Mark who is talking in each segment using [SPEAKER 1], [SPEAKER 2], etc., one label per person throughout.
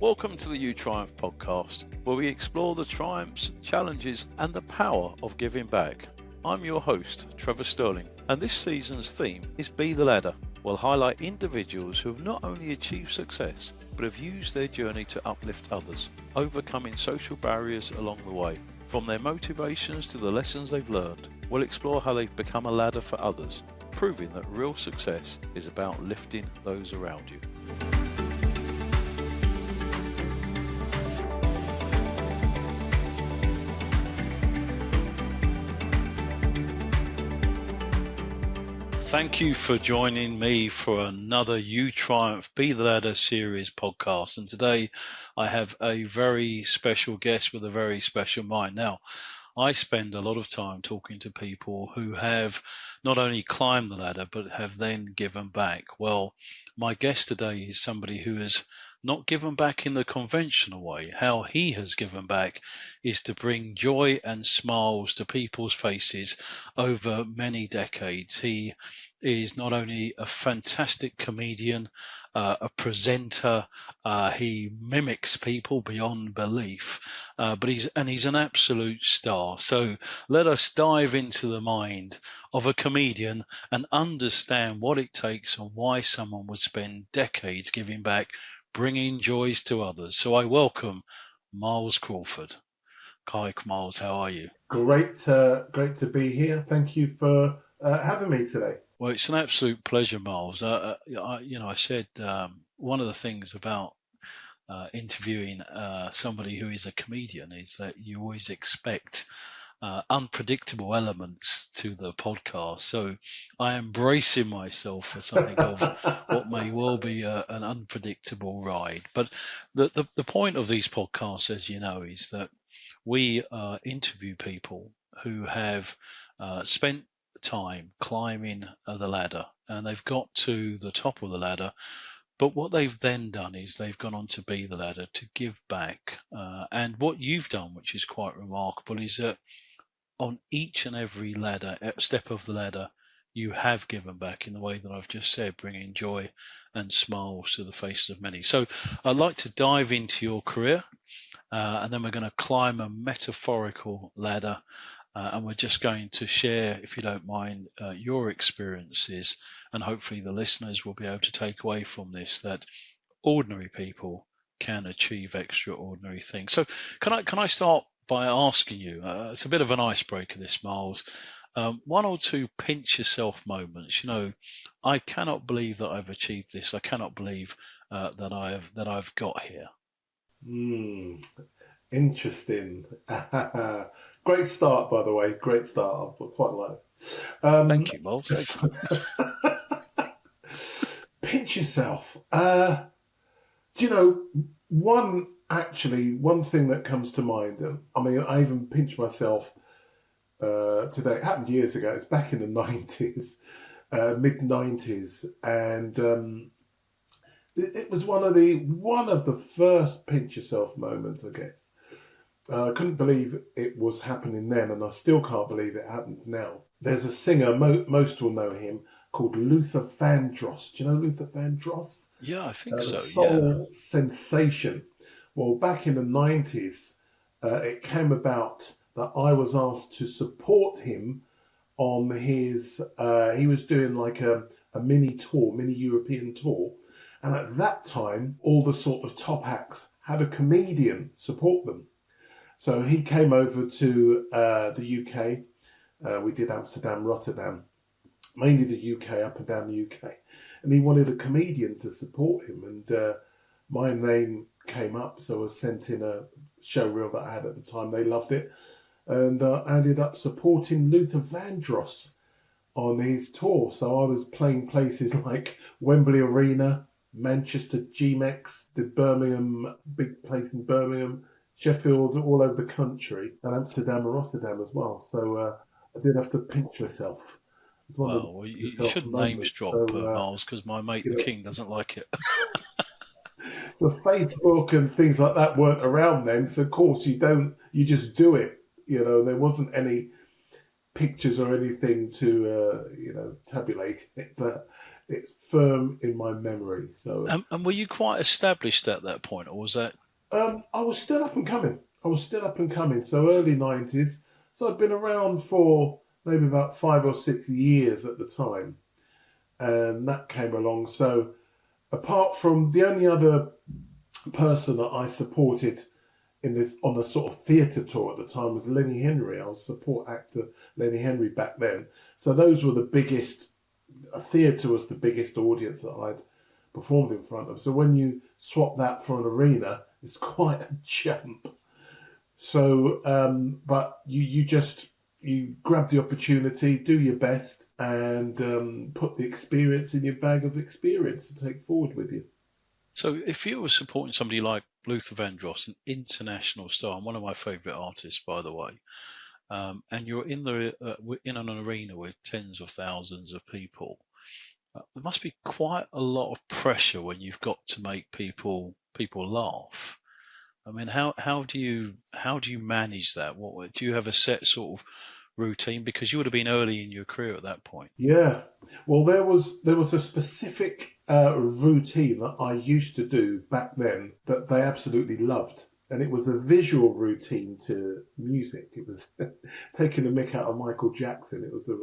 [SPEAKER 1] Welcome to the You Triumph podcast, where we explore the triumphs, challenges, and the power of giving back. I'm your host, Trevor Sterling, and this season's theme is Be the Ladder. We'll highlight individuals who have not only achieved success, but have used their journey to uplift others, overcoming social barriers along the way. From their motivations to the lessons they've learned, we'll explore how they've become a ladder for others, proving that real success is about lifting those around you. Thank you for joining me for another You Triumph Be the Ladder series podcast. And today I have a very special guest with a very special mind. Now, I spend a lot of time talking to people who have not only climbed the ladder, but have then given back. Well, my guest today is somebody who has not given back in the conventional way. How he has given back is to bring joy and smiles to people's faces over many decades. He is not only a fantastic comedian, a presenter, he mimics people beyond belief, but he's an absolute star. So let us dive into the mind of a comedian and understand what it takes and why someone would spend decades giving back, bringing joys to others. So I welcome Miles Crawford. Hi, Miles, how are you?
[SPEAKER 2] Great to be here. Thank you for having me today.
[SPEAKER 1] Well, it's an absolute pleasure, Miles. I said one of the things about interviewing somebody who is a comedian is that you always expect unpredictable elements to the podcast. So I am bracing myself for something of what may well be an unpredictable ride. But the point of these podcasts, as you know, is that we interview people who have spent time climbing the ladder, and they've got to the top of the ladder, but what they've then done is they've gone on to be the ladder, to give back, and what you've done, which is quite remarkable, is that on each and every step of the ladder, you have given back in the way that I've just said, bringing joy and smiles to the faces of many. So I'd like to dive into your career, and then we're going to climb a metaphorical ladder. And we're just going to share, if you don't mind, your experiences, and hopefully the listeners will be able to take away from this that ordinary people can achieve extraordinary things. So can I start by asking you, it's a bit of an icebreaker this, Miles, one or two pinch yourself moments. I cannot believe that I've achieved this. I cannot believe that I've got here.
[SPEAKER 2] Interesting. Great start, by the way. Great start. I quite like it.
[SPEAKER 1] Thank you, Miles.
[SPEAKER 2] Pinch yourself. Do you know, one thing that comes to mind, I even pinched myself today. It happened years ago. It's back in the 90s, mid-90s. And it was one of the first pinch yourself moments, I guess. I couldn't believe it was happening then, and I still can't believe it happened now. There's a singer, most will know him, called Luther Vandross. Do you know Luther Vandross?
[SPEAKER 1] Yeah, I think so.
[SPEAKER 2] Soul sensation. Well, back in the 90s, it came about that I was asked to support him on his. He was doing like a mini European tour, and at that time, all the sort of top acts had a comedian support them. So he came over to the UK. We did Amsterdam, Rotterdam, mainly the UK, up and down the UK. And he wanted a comedian to support him. And my name came up, so I was sent in a show reel that I had at the time. They loved it. And I ended up supporting Luther Vandross on his tour. So I was playing places like Wembley Arena, Manchester GMEX, the Birmingham, big place in Birmingham, Sheffield, all over the country, and Amsterdam and Rotterdam as well. So I did have to pinch myself.
[SPEAKER 1] Well, you shouldn't names drop, Miles, because my mate the King doesn't like it.
[SPEAKER 2] So Facebook and things like that weren't around then, so of course you just do it. There wasn't any pictures or anything to tabulate it, but it's firm in my memory. So
[SPEAKER 1] And were you quite established at that point, or was that?
[SPEAKER 2] I was still up and coming. I was still up and coming. So early 90s. So I'd been around for maybe about 5 or 6 years at the time. And that came along. So apart from the only other person that I supported on the sort of theatre tour at the time was Lenny Henry. I was support actor Lenny Henry back then. So those were the biggest. A theatre was the biggest audience that I'd performed in front of. So when you swap that for an arena, it's quite a jump. So, but you grab the opportunity, do your best, and put the experience in your bag of experience to take forward with you.
[SPEAKER 1] So if you were supporting somebody like Luther Vandross, an international star, and one of my favourite artists, by the way, and you're in an arena with tens of thousands of people, there must be quite a lot of pressure when you've got to make people laugh. I mean, how do you manage that? What do you have a set sort of routine? Because you would have been early in your career at that point.
[SPEAKER 2] Yeah. Well, there was a specific routine that I used to do back then that they absolutely loved, and it was a visual routine to music. It was taking the mick out of Michael Jackson. It was a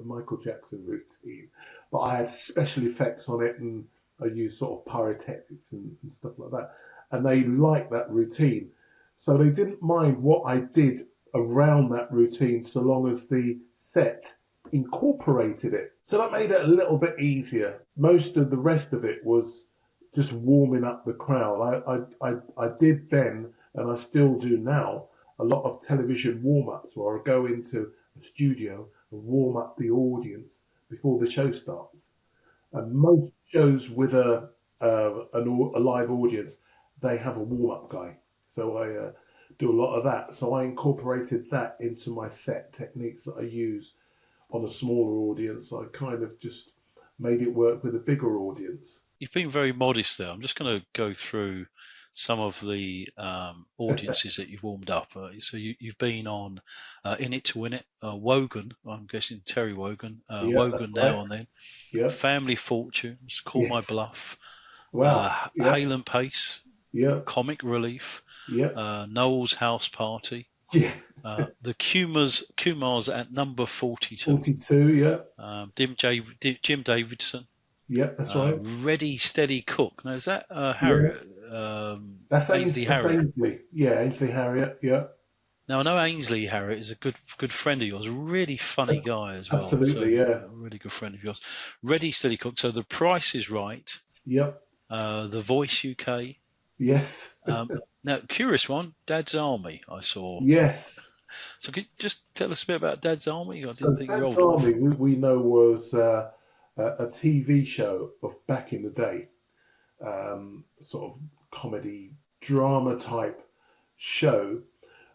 [SPEAKER 2] Michael Jackson routine, but I had special effects on it, and I used sort of pyrotechnics and stuff like that, and they liked that routine, so they didn't mind what I did around that routine so long as the set incorporated it. So that made it a little bit easier. Most of the rest of it was just warming up the crowd. I did then, and I still do now, a lot of television warm ups where I go into a studio and warm up the audience before the show starts. And most shows with a live audience, they have a warm up guy. So I do a lot of that. So I incorporated that into my set techniques that I use on a smaller audience. I kind of just made it work with a bigger audience.
[SPEAKER 1] You've been very modest there. I'm just going to go through some of the audiences that you've warmed up. So you've been on In It to Win It, Wogan, I'm guessing Terry Wogan,
[SPEAKER 2] Yeah, that's
[SPEAKER 1] Wogan
[SPEAKER 2] right.
[SPEAKER 1] Now and Then,
[SPEAKER 2] Yeah.
[SPEAKER 1] Family Fortunes, Call My
[SPEAKER 2] Yes.
[SPEAKER 1] Bluff,
[SPEAKER 2] Wow. Yeah.
[SPEAKER 1] Hale and Pace,
[SPEAKER 2] Yeah.
[SPEAKER 1] Comic Relief,
[SPEAKER 2] Yeah.
[SPEAKER 1] Noel's House Party,
[SPEAKER 2] Yeah.
[SPEAKER 1] the Kumars at number 42,
[SPEAKER 2] 42. Yeah.
[SPEAKER 1] Jim Davidson,
[SPEAKER 2] Yeah. That's right.
[SPEAKER 1] Ready Steady Cook. Now is that
[SPEAKER 2] Yeah.
[SPEAKER 1] Harriet
[SPEAKER 2] That's
[SPEAKER 1] Ainsley
[SPEAKER 2] That's
[SPEAKER 1] Harriet?
[SPEAKER 2] Ainsley. Yeah. Ainsley Harriet. Yeah.
[SPEAKER 1] Now I know Ainsley Harriet is a good friend of yours, a really funny guy as well. So
[SPEAKER 2] Absolutely. Yeah.
[SPEAKER 1] a really good friend of yours. Ready Steady Cook. So The Price is Right,
[SPEAKER 2] Yep.
[SPEAKER 1] The Voice UK.
[SPEAKER 2] Yes.
[SPEAKER 1] Now curious one, Dad's Army. I saw.
[SPEAKER 2] Yes.
[SPEAKER 1] So could you just tell us a bit about Dad's Army? I
[SPEAKER 2] So
[SPEAKER 1] didn't think you're
[SPEAKER 2] Dad's
[SPEAKER 1] old enough.
[SPEAKER 2] Army, we know, was a TV show of back in the day, sort of comedy drama type show.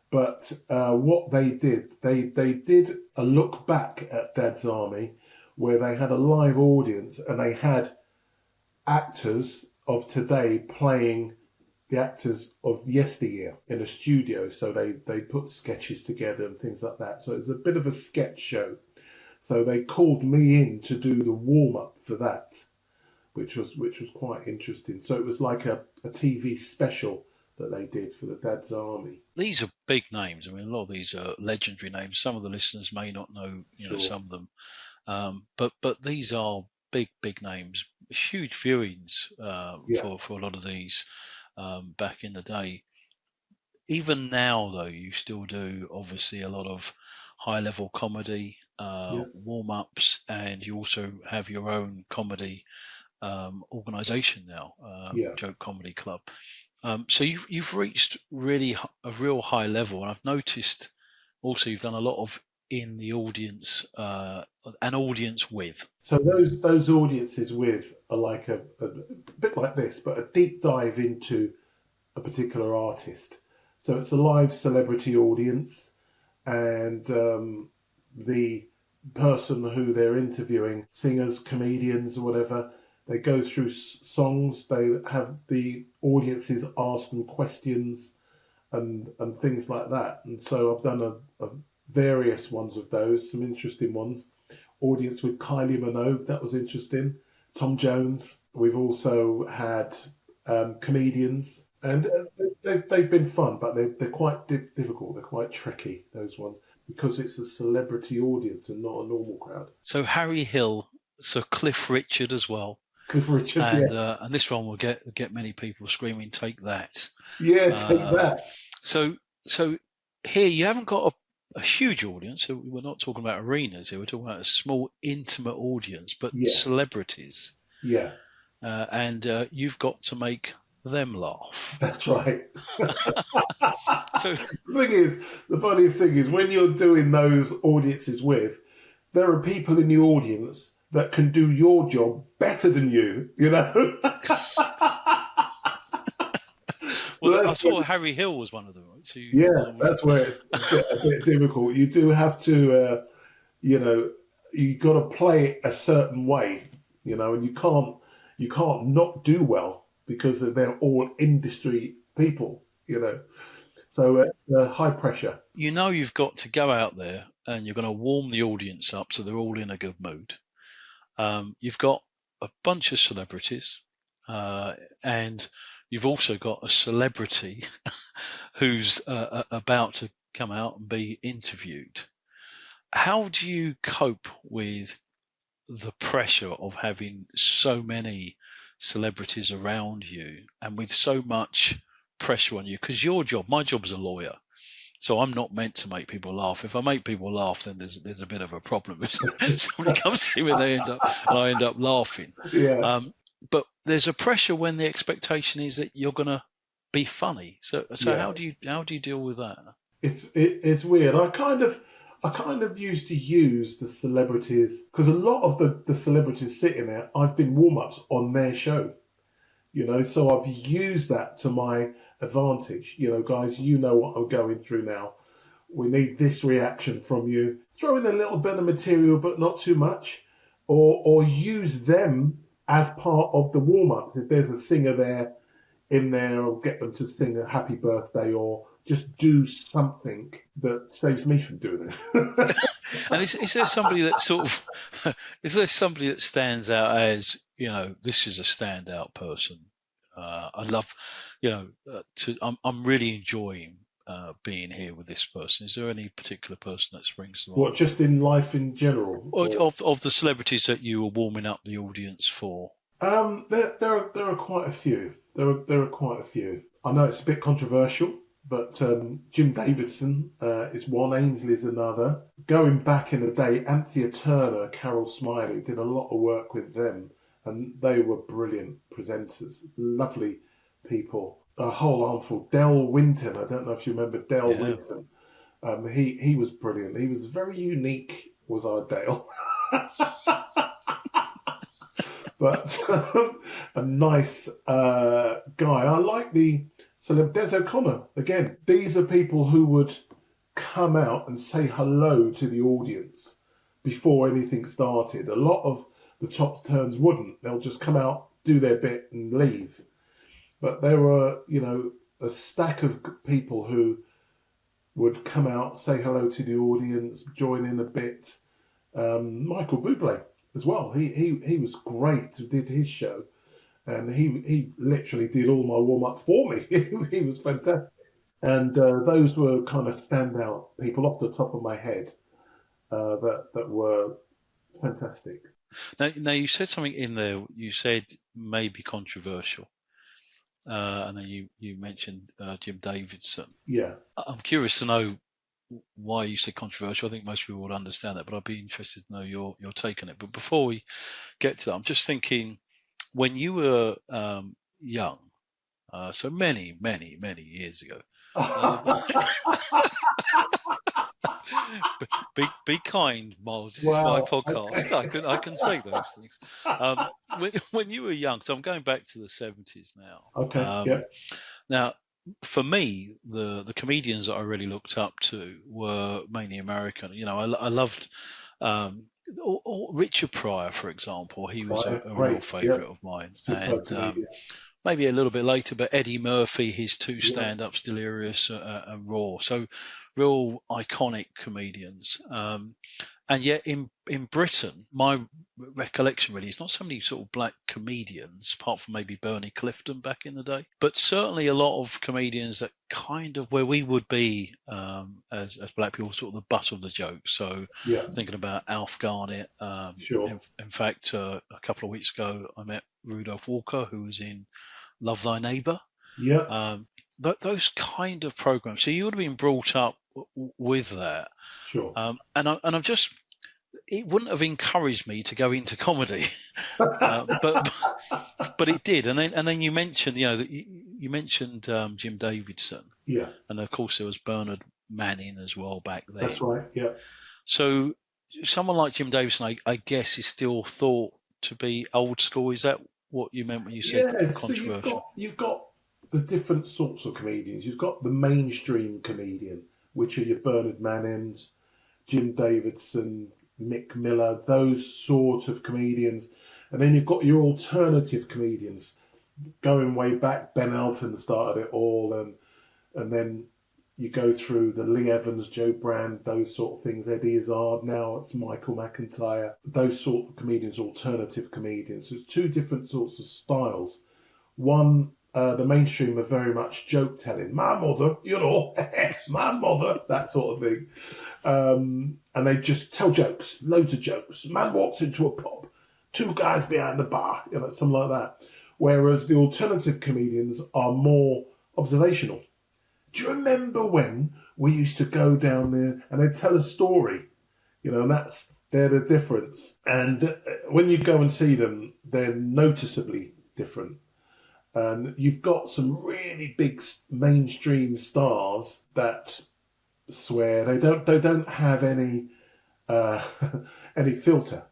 [SPEAKER 2] But what they did a look back at Dad's Army, where they had a live audience and they had actors of today playing the actors of yesteryear in a studio. So they put sketches together and things like that. So it was a bit of a sketch show. So they called me in to do the warm up for that, which was quite interesting. So it was like a TV special that they did for the Dad's Army.
[SPEAKER 1] These are big names. I mean, a lot of these are legendary names. Some of the listeners may not know,
[SPEAKER 2] Sure.
[SPEAKER 1] some of them. But these are big names, huge viewings
[SPEAKER 2] Yeah.
[SPEAKER 1] for a lot of these back in the day. Even now, though, you still do obviously a lot of high level comedy,
[SPEAKER 2] Yeah.
[SPEAKER 1] warm ups, and you also have your own comedy organization now,
[SPEAKER 2] Yeah.
[SPEAKER 1] Joke Comedy Club. So you've reached really a real high level, and I've noticed also you've done a lot of in the audience, an audience with.
[SPEAKER 2] So those audiences with are like a bit like this, but a deep dive into a particular artist. So it's a live celebrity audience, and the person who they're interviewing, singers, comedians, or whatever, they go through songs. They have the audiences ask them questions and things like that. And so I've done a various ones of those, some interesting ones. Audience with Kylie Minogue, that was interesting. Tom Jones. We've also had comedians, and they've been fun, but they're quite difficult. They're quite tricky, those ones, because it's a celebrity audience and not a normal crowd.
[SPEAKER 1] So Harry Hill, so Cliff Richard as well.
[SPEAKER 2] Cliff Richard, yeah.
[SPEAKER 1] And this one will get many people screaming, "Take that!"
[SPEAKER 2] Yeah, take that.
[SPEAKER 1] So here you haven't got a huge audience. So we're not talking about arenas here. We're talking about a small, intimate audience, but
[SPEAKER 2] Yes.
[SPEAKER 1] Celebrities.
[SPEAKER 2] Yeah.
[SPEAKER 1] And you've got to make them laugh.
[SPEAKER 2] That's right.
[SPEAKER 1] So
[SPEAKER 2] the funniest thing is when you're doing those audiences there are people in the audience that can do your job better than you, you know?
[SPEAKER 1] Well, I saw Harry Hill was one of them. So
[SPEAKER 2] that's where it's a bit difficult. You do have to, you got to play it a certain way, and you can't not do well because they're all industry people, So it's high pressure.
[SPEAKER 1] You've got to go out there and you're going to warm the audience up so they're all in a good mood. You've got a bunch of celebrities, and you've also got a celebrity who's about to come out and be interviewed. How do you cope with the pressure of having so many celebrities around you and with so much pressure on you? Because my job as a lawyer, so I'm not meant to make people laugh. If I make people laugh, then there's a bit of a problem. Somebody comes to me and I end up laughing.
[SPEAKER 2] Yeah.
[SPEAKER 1] But there's a pressure when the expectation is that you're going to be funny. So
[SPEAKER 2] Yeah.
[SPEAKER 1] how do you deal with that?
[SPEAKER 2] It's weird. I kind of used to use the celebrities because a lot of the celebrities sitting there, I've been warm-ups on their show, so I've used that to my advantage. Guys, what I'm going through now. We need this reaction from you. Throw in a little bit of material, but not too much, or use them as part of the warm-ups. If there's a singer in there, I'll get them to sing a happy birthday or just do something that saves me from doing it.
[SPEAKER 1] And is there somebody that is there somebody that stands out as, this is a standout person? I love, I'm really enjoying being here with this person. Is there any particular person that springs to mind?
[SPEAKER 2] What, just in life in general?
[SPEAKER 1] Of the celebrities that you were warming up the audience for?
[SPEAKER 2] There are quite a few. There are quite a few. I know it's a bit controversial, but Jim Davidson is one, Ainsley's another. Going back in the day, Anthea Turner, Carol Smiley, did a lot of work with them, and they were brilliant presenters, lovely people. A whole armful. Del Winton, I don't know if you remember Del Winton. He was brilliant. He was very unique, was our Dale. But a nice guy. I like the celeb Des O'Connor. Again, these are people who would come out and say hello to the audience before anything started. A lot of the top turns wouldn't. They'll just come out, do their bit and leave. But there were, a stack of people who would come out, say hello to the audience, join in a bit. Michael Bublé as well. He was great. Did his show, and he literally did all my warm up for me. He was fantastic. And those were kind of standout people off the top of my head that were fantastic.
[SPEAKER 1] Now you said something in there. You said maybe controversial, and then you mentioned Jim Davidson.
[SPEAKER 2] Yeah,
[SPEAKER 1] I'm curious to know why you said controversial. I think most people would understand that, but I'd be interested to know your take on it. But before we get to that, I'm just thinking, when you were young, so many years ago. Be kind, Miles. This is my podcast. Okay. I can say those things. When you were young, so I'm going back to the 70s now.
[SPEAKER 2] Okay. Yeah.
[SPEAKER 1] Now, for me, the comedians that I really looked up to were mainly American. I loved Richard Pryor, for example. He was a real favourite of mine. And maybe a little bit later, but Eddie Murphy, his two stand-ups, Delirious and Raw. So real iconic comedians. And yet in Britain, my recollection really is not so many sort of black comedians, apart from maybe Bernie Clifton back in the day, but certainly a lot of comedians that kind of where we would be as black people, sort of the butt of the joke. So
[SPEAKER 2] Yeah,
[SPEAKER 1] thinking about Alf Garnett.
[SPEAKER 2] sure.
[SPEAKER 1] In fact, a couple of weeks ago, I met Rudolph Walker, who was in Love Thy Neighbour.
[SPEAKER 2] Yeah,
[SPEAKER 1] Those kind of programs. So you would have been brought up with that.
[SPEAKER 2] sure.
[SPEAKER 1] I'm just, it wouldn't have encouraged me to go into comedy, but it did. And then you mentioned, that you mentioned Jim Davidson,
[SPEAKER 2] Yeah,
[SPEAKER 1] and of course there was Bernard Manning as well back
[SPEAKER 2] that's
[SPEAKER 1] then.
[SPEAKER 2] right. Yeah.
[SPEAKER 1] So someone like Jim Davidson, I guess, is still thought to be old school. Is that what you meant when you said
[SPEAKER 2] Yeah, so
[SPEAKER 1] controversial?
[SPEAKER 2] you've got the different sorts of comedians. You've got the mainstream comedian, which are your Bernard Mannings, Jim Davidson, Mick Miller, those sort of comedians. And then you've got your alternative comedians. Going way back, Ben Elton started it all, and then you go through the Lee Evans, Joe Brand, those sort of things, Eddie Izzard, now it's Michael McIntyre, those sort of comedians, alternative comedians. There's two different sorts of styles. One, the mainstream are very much joke telling. My mother, my mother, that sort of thing. And they just tell jokes, loads of jokes. Man walks into a pub, two guys behind the bar, something like that. Whereas the alternative comedians are more observational. Do you remember when we used to go down there and they'd tell a story? And they're the difference. And when you go and see them, they're noticeably different. And you've got some really big mainstream stars that swear. They don't have any any filter.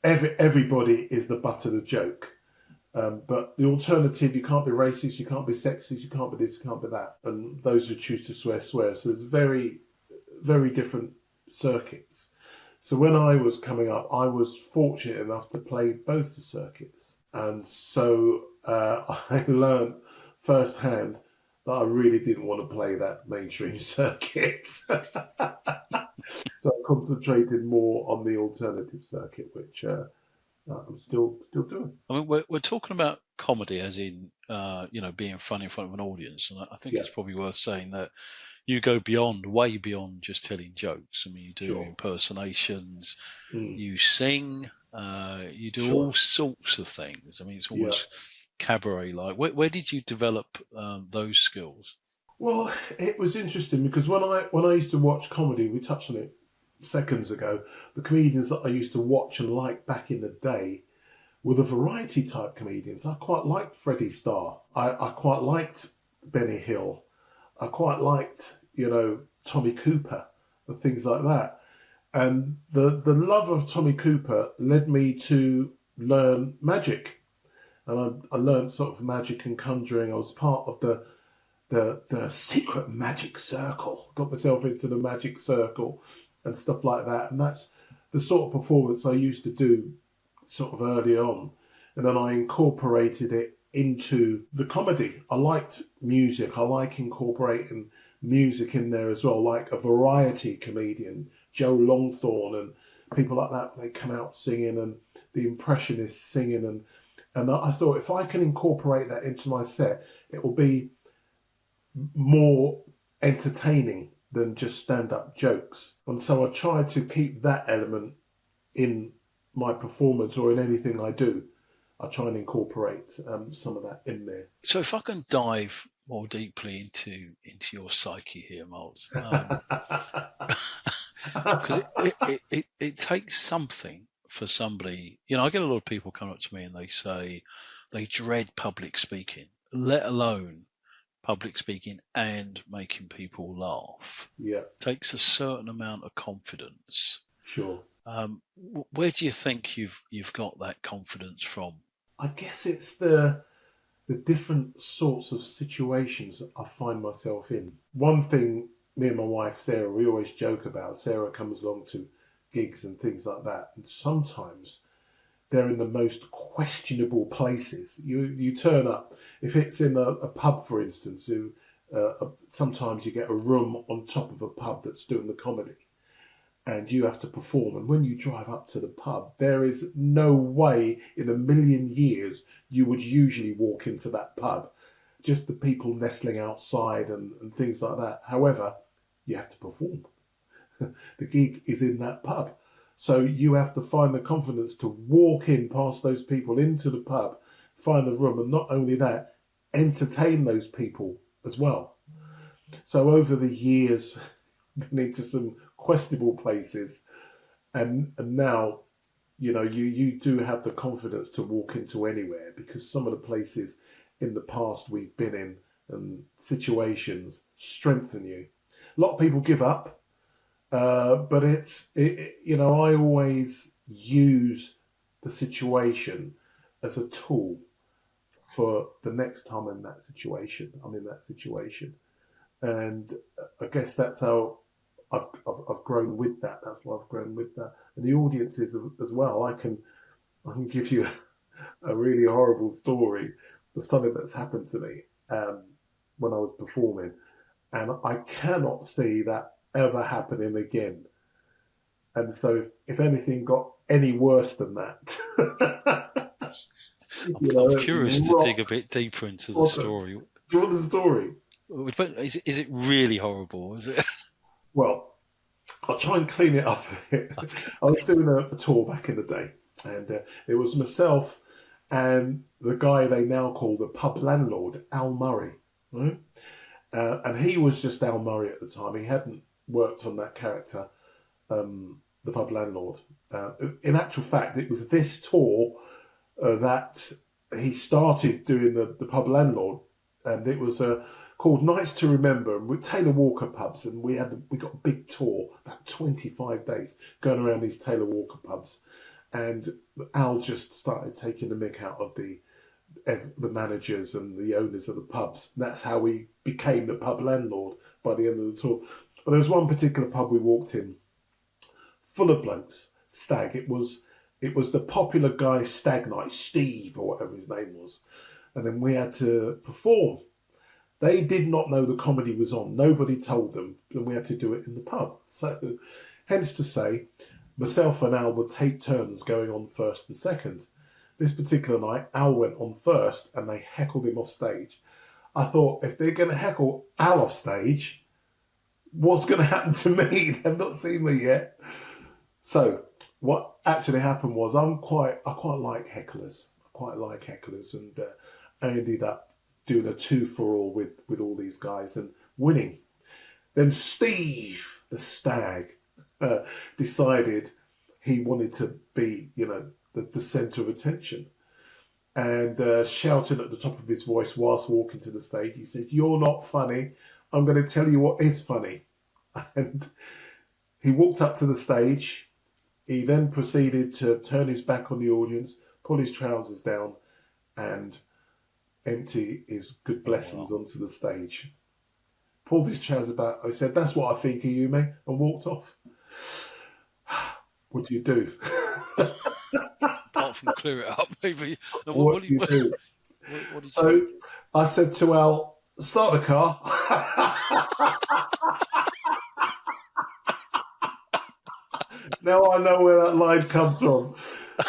[SPEAKER 2] Everybody is the butt of the joke. But the alternative, you can't be racist, you can't be sexist, you can't be this, you can't be that. And those who choose to swear. So there's very, very different circuits. So when I was coming up, I was fortunate enough to play both the circuits. And so I learned firsthand that I really didn't want to play that mainstream circuit. So I concentrated more on the alternative circuit, which I'm still doing.
[SPEAKER 1] I mean, we're talking about comedy as in, being funny in front of an audience. And I think
[SPEAKER 2] Yeah,
[SPEAKER 1] it's probably worth saying that you go beyond, way beyond just telling jokes. I mean, you do
[SPEAKER 2] sure.
[SPEAKER 1] impersonations,
[SPEAKER 2] Mm,
[SPEAKER 1] you sing, you do
[SPEAKER 2] sure.
[SPEAKER 1] all sorts of things. I mean, it's
[SPEAKER 2] Yeah.
[SPEAKER 1] almost cabaret-like. Where did you develop those skills?
[SPEAKER 2] Well, it was interesting because when I used to watch comedy, we touched on it seconds ago. The comedians that I used to watch and like back in the day were the variety type comedians. I quite liked Freddie Starr. I quite liked Benny Hill. I quite liked, Tommy Cooper and things like that. And the love of Tommy Cooper led me to learn magic. And I learned sort of magic and conjuring. I was part of the secret magic circle. Got myself into the magic circle and stuff like that. And that's the sort of performance I used to do sort of early on. And then I incorporated it into the comedy. I liked music. I like incorporating music in there as well, like a variety comedian, Joe Longthorne and people like that. They come out singing and the impressionists singing. And I thought if I can incorporate that into my set, it will be more entertaining than just stand-up jokes. And so I try to keep that element in my performance or in anything I do. I try and incorporate some of that in there.
[SPEAKER 1] So if I can dive more deeply into your psyche here, Miles, because it takes something for somebody. I get a lot of people come up to me and they say they dread public speaking, let alone public speaking and making people laugh.
[SPEAKER 2] Yeah,
[SPEAKER 1] It takes a certain amount of confidence.
[SPEAKER 2] sure.
[SPEAKER 1] Where do you think you've got that confidence from?
[SPEAKER 2] I guess it's the different sorts of situations that I find myself in. One thing me and my wife Sarah, we always joke about, Sarah comes along to gigs and things like that, and sometimes they're in the most questionable places. You turn up, if it's in a pub, for instance, sometimes you get a room on top of a pub that's doing the comedy. and you have to perform. And when you drive up to the pub, there is no way in a million years you would usually walk into that pub. Just the people nestling outside and things like that. However, you have to perform. The gig is in that pub. So you have to find the confidence to walk in past those people into the pub, find the room, and not only that, entertain those people as well. So over the years, been into some questionable places, and now, you do have the confidence to walk into anywhere, because some of the places in the past we've been in and situations strengthen you. A lot of people give up, but I always use the situation as a tool for the next time I'm in that situation. And I guess that's how I've grown with that. That's why I've grown with that, and the audiences as well. I can give you a really horrible story of something that's happened to me when I was performing, and I cannot see that ever happening again. And so, if anything got any worse than that,
[SPEAKER 1] I'm curious to dig a bit deeper into the story.
[SPEAKER 2] Do you want the story?
[SPEAKER 1] Is it really horrible? Is it?
[SPEAKER 2] Well, I'll try and clean it up a bit. I was doing a tour back in the day, and it was myself and the guy they now call the pub landlord, Al Murray. Right? And he was just Al Murray at the time. He hadn't worked on that character, the pub landlord. In actual fact, it was this tour that he started doing the pub landlord, and it was called Nights to Remember, and with Taylor Walker pubs, and we got a big tour, about 25 days, going around these Taylor Walker pubs, and Al just started taking the mick out of the managers and the owners of the pubs. And that's how we became the pub landlord by the end of the tour. But there was one particular pub we walked in, full of blokes, stag. It was the popular guy stag night, Steve or whatever his name was, and then we had to perform. They did not know the comedy was on. Nobody told them, and we had to do it in the pub. So, hence to say, myself and Al would take turns going on first and second. This particular night, Al went on first, and they heckled him off stage. I thought, if they're going to heckle Al off stage, what's going to happen to me? They've not seen me yet. So, what actually happened was, I quite like hecklers. And I ended up doing a 2-for-all with all these guys and winning. Then Steve, the stag, decided he wanted to be, the centre of attention, and shouting at the top of his voice whilst walking to the stage, he said, "You're not funny. I'm going to tell you what is funny." And he walked up to the stage. He then proceeded to turn his back on the audience, pull his trousers down, and empty his good blessings onto the stage. Pulled his trousers back. I said, "That's what I think of you, mate," and walked off. What do you do?
[SPEAKER 1] Apart from clear it up, maybe.
[SPEAKER 2] What do you do? So I said to Al, "Start the car." Now I know where that line comes from.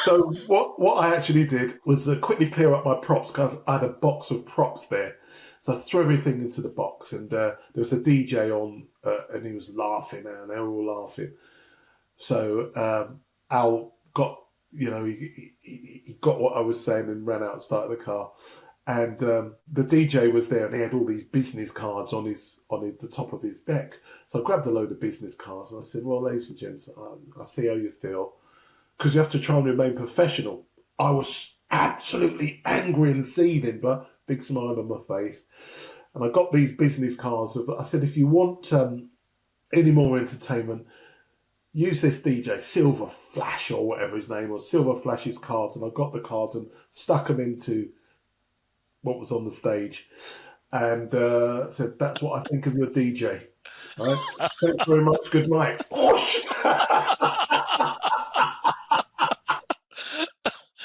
[SPEAKER 2] So what I actually did was quickly clear up my props, because I had a box of props there. So I threw everything into the box, and there was a DJ on, and he was laughing, and they were all laughing. So Al got, he got what I was saying and ran out and started the car. And the DJ was there, and he had all these business cards on the top of his deck. So I grabbed a load of business cards, and I said, "Well, ladies and gents, I see how you feel, because you have to try and remain professional." I was absolutely angry and seething, but big smile on my face. And I got these business cards. I said, "If you want any more entertainment, use this DJ, Silver Flash," or whatever his name was, Silver Flash's cards. And I got the cards and stuck them into what was on the stage, and said, "That's what I think of your DJ. All right, thanks very much. Good night."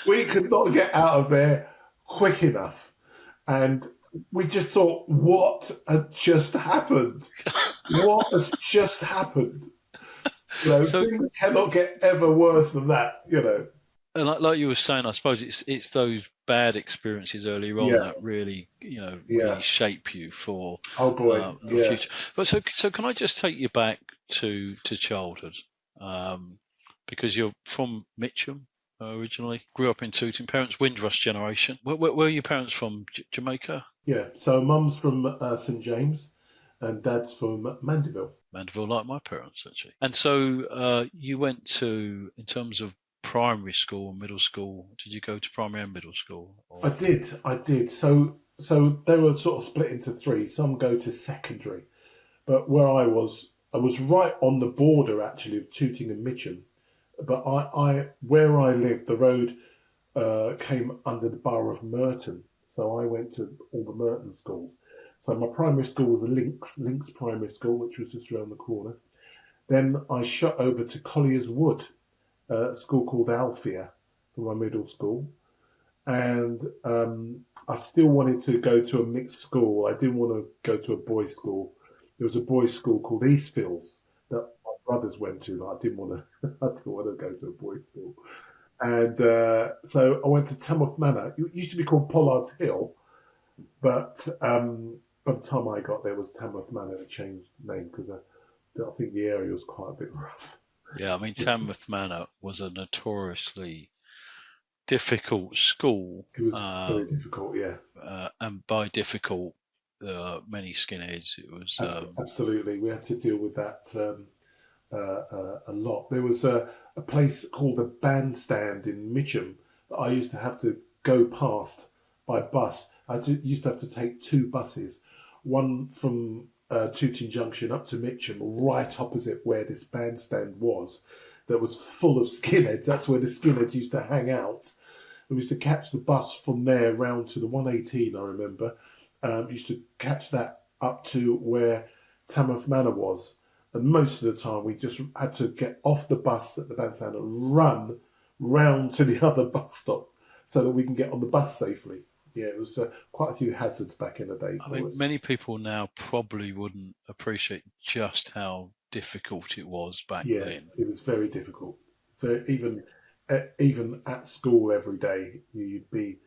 [SPEAKER 2] We could not get out of there quick enough, and we just thought, "What had just happened? What has just happened?"
[SPEAKER 1] So,
[SPEAKER 2] things cannot get ever worse than that.
[SPEAKER 1] and like you were saying, I suppose it's those bad experiences earlier on
[SPEAKER 2] Yeah,
[SPEAKER 1] that really, really
[SPEAKER 2] yeah.
[SPEAKER 1] shape you for
[SPEAKER 2] Oh boy,
[SPEAKER 1] the
[SPEAKER 2] yeah.
[SPEAKER 1] future. But so can I just take you back to childhood? Um, because you're from Mitcham originally, grew up in Tooting. Parents Windrush generation. Where are your parents from? Jamaica,
[SPEAKER 2] Yeah, so mum's from St James, and dad's from Mandeville.
[SPEAKER 1] Mandeville, like my parents actually. And so you went to, in terms of primary school and middle school. Did you go to primary and middle school,
[SPEAKER 2] I
[SPEAKER 1] or?
[SPEAKER 2] did, I did. So they were sort of split into three. Some go to secondary, but where I was right on the border actually of Tooting and Mitcham. But I where I lived, the road came under the borough of Merton, so I went to all the Merton schools. So my primary school was Links Primary School, which was just around the corner. Then I shot over to Collier's Wood, a school called Althea, for my middle school. And I still wanted to go to a mixed school. I didn't want to go to a boys' school. There was a boys' school called Eastfields that my brothers went to. I didn't want to. I didn't want to go to a boys' school. And so I went to Tamworth Manor. It used to be called Pollard's Hill, but by the time I got there, it was Tamworth Manor. It changed name because I think the area was quite a bit rough.
[SPEAKER 1] Yeah, I mean, Tamworth Manor was a notoriously difficult school,
[SPEAKER 2] It was very difficult. Yeah,
[SPEAKER 1] and by difficult, many skinheads. It was,
[SPEAKER 2] absolutely. We had to deal with that a lot. There was a place called the Bandstand in Mitcham that I used to have to go past by bus. Used to have to take two buses, one from Tooting Junction up to Mitcham, right opposite where this bandstand was, that was full of skinheads. That's where the skinheads used to hang out. We used to catch the bus from there round to the 118, I remember. Used to catch that up to where Tamworth Manor was. And most of the time, we just had to get off the bus at the bandstand and run round to the other bus stop so that we can get on the bus safely. Yeah, it was quite a few hazards back in the day
[SPEAKER 1] I
[SPEAKER 2] for
[SPEAKER 1] mean,
[SPEAKER 2] us.
[SPEAKER 1] many people now probably wouldn't appreciate just how difficult it was back
[SPEAKER 2] Yeah,
[SPEAKER 1] then.
[SPEAKER 2] it was very difficult. So even at school every day, you'd be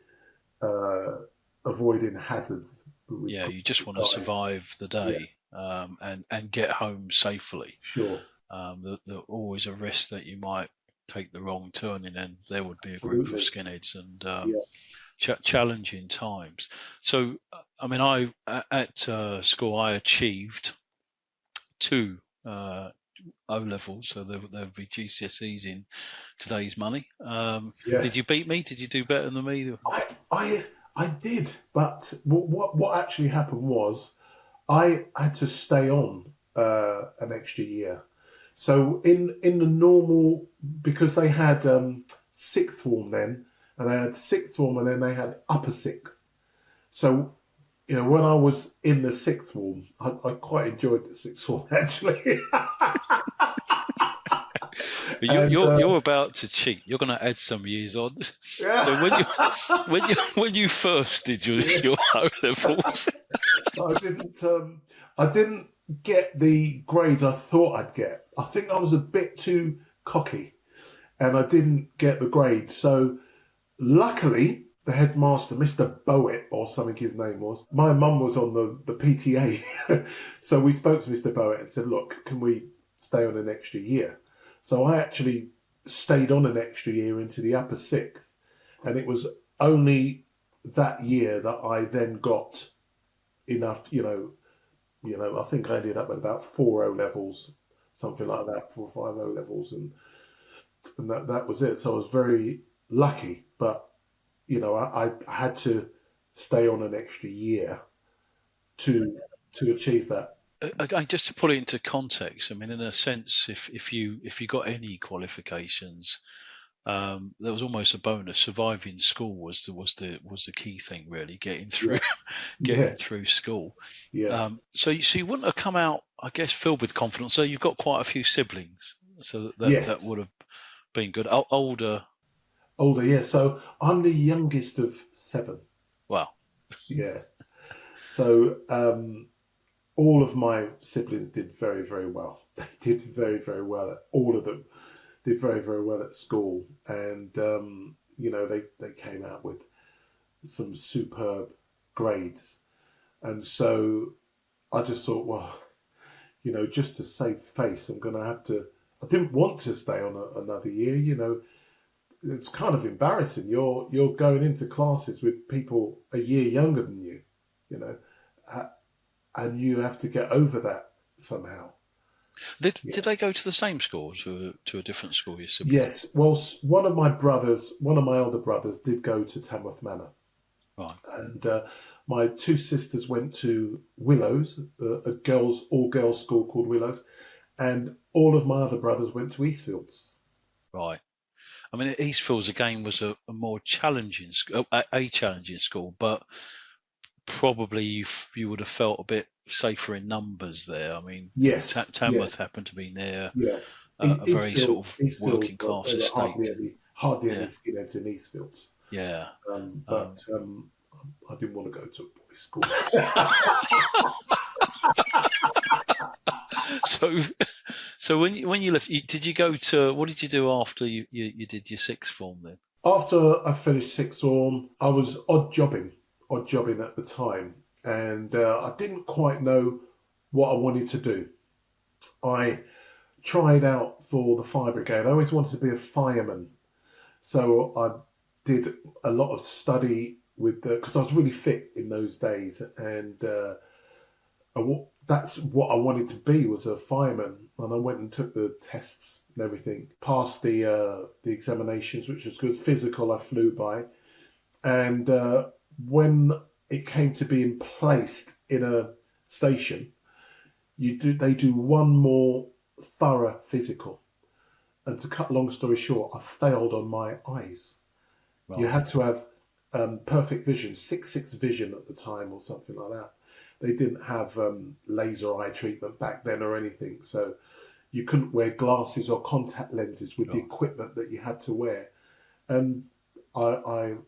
[SPEAKER 2] uh, avoiding hazards with
[SPEAKER 1] Yeah, you just want to
[SPEAKER 2] guys.
[SPEAKER 1] survive the
[SPEAKER 2] Yeah,
[SPEAKER 1] day, and get home safely.
[SPEAKER 2] sure,
[SPEAKER 1] There always a risk that you might take the wrong turn, and then there would be a group of
[SPEAKER 2] absolutely.
[SPEAKER 1] skinheads, and
[SPEAKER 2] Yeah,
[SPEAKER 1] challenging times. So, I mean, at school I achieved two O levels, so there would be GCSEs in today's money.
[SPEAKER 2] yeah.
[SPEAKER 1] Did you beat me? Did you do better than me?
[SPEAKER 2] I I I did, but what actually happened was I had to stay on an extra year. So in the normal, because they had sixth form then, and they had sixth form, and then they had upper sixth. So when I was in the sixth form, I quite enjoyed the sixth form actually.
[SPEAKER 1] But
[SPEAKER 2] And
[SPEAKER 1] you're about to cheat. You're going to add some years on.
[SPEAKER 2] yeah,
[SPEAKER 1] So when you first did your O levels,
[SPEAKER 2] I didn't. I didn't get the grades I thought I'd get. I think I was a bit too cocky, and I didn't get the grades. So luckily, the headmaster, Mr. Bowitt, or something his name was, my mum was on the PTA, so we spoke to Mr. Bowitt and said, "Look, can we stay on an extra year?" So I actually stayed on an extra year into the upper sixth, and it was only that year that I then got enough, I think I ended up at about four O levels, something like that, 4 or 5 O levels, and that was it. So I was very lucky, but I had to stay on an extra year to achieve that.
[SPEAKER 1] just to put it into context, I mean, in a sense, if you got any qualifications, there was almost a bonus. Surviving school was the key thing, really. Getting
[SPEAKER 2] Yeah,
[SPEAKER 1] through getting
[SPEAKER 2] yeah,
[SPEAKER 1] through school.
[SPEAKER 2] yeah.
[SPEAKER 1] So you wouldn't have come out, I guess, filled with confidence. So you've got quite a few siblings, so that
[SPEAKER 2] Yes,
[SPEAKER 1] would have been good. Older,
[SPEAKER 2] older. Yeah. So I'm the youngest of seven.
[SPEAKER 1] well,
[SPEAKER 2] Yeah. So all of my siblings did very, very well. They did very, very well. All of them did very, very well at school, and they came out with some superb grades. And so I just thought, well, just to save face, I'm going to have to. I didn't want to stay on another year. It's kind of embarrassing. You're going into classes with people a year younger than you, you know, and you have to get over that somehow.
[SPEAKER 1] Did they go to the same school, to a different school, your siblings?
[SPEAKER 2] Yes. Well, one of my older brothers did go to Tamworth Manor,
[SPEAKER 1] Right.
[SPEAKER 2] and my two sisters went to Willows, a all girls school called Willows, and all of my other brothers went to Eastfields.
[SPEAKER 1] Right. I mean, Eastfields again was a more challenging, a challenging school, but probably you would have felt a bit safer in numbers there. I mean,
[SPEAKER 2] Yes, yeah,
[SPEAKER 1] Tamworth happened to be near
[SPEAKER 2] yeah.
[SPEAKER 1] a very sort of
[SPEAKER 2] Eastfields,
[SPEAKER 1] working
[SPEAKER 2] well,
[SPEAKER 1] class
[SPEAKER 2] there were
[SPEAKER 1] estate.
[SPEAKER 2] hardly any
[SPEAKER 1] Yeah,
[SPEAKER 2] skinheads in Eastfields.
[SPEAKER 1] yeah.
[SPEAKER 2] But I didn't want to go to a boys' school.
[SPEAKER 1] So, so when you left, did you go to? What did you do after you did your sixth form then?
[SPEAKER 2] After I finished sixth form, I was odd jobbing at the time, and I didn't quite know what I wanted to do. I tried out for the fire brigade. I always wanted to be a fireman, so I did a lot of study with because I was really fit in those days, and that's what I wanted to be, was a fireman. And I went and took the tests and everything, passed the examinations, which was good. Physical, I flew by, and when it came to being placed in a station, they do one more thorough physical. And to cut a long story short, I failed on my eyes. You
[SPEAKER 1] Right.
[SPEAKER 2] had to have perfect vision, 6/6 vision at the time or something like that. They didn't have laser eye treatment back then or anything, so you couldn't wear glasses or contact lenses with the
[SPEAKER 1] Sure.
[SPEAKER 2] equipment that you had to wear. And I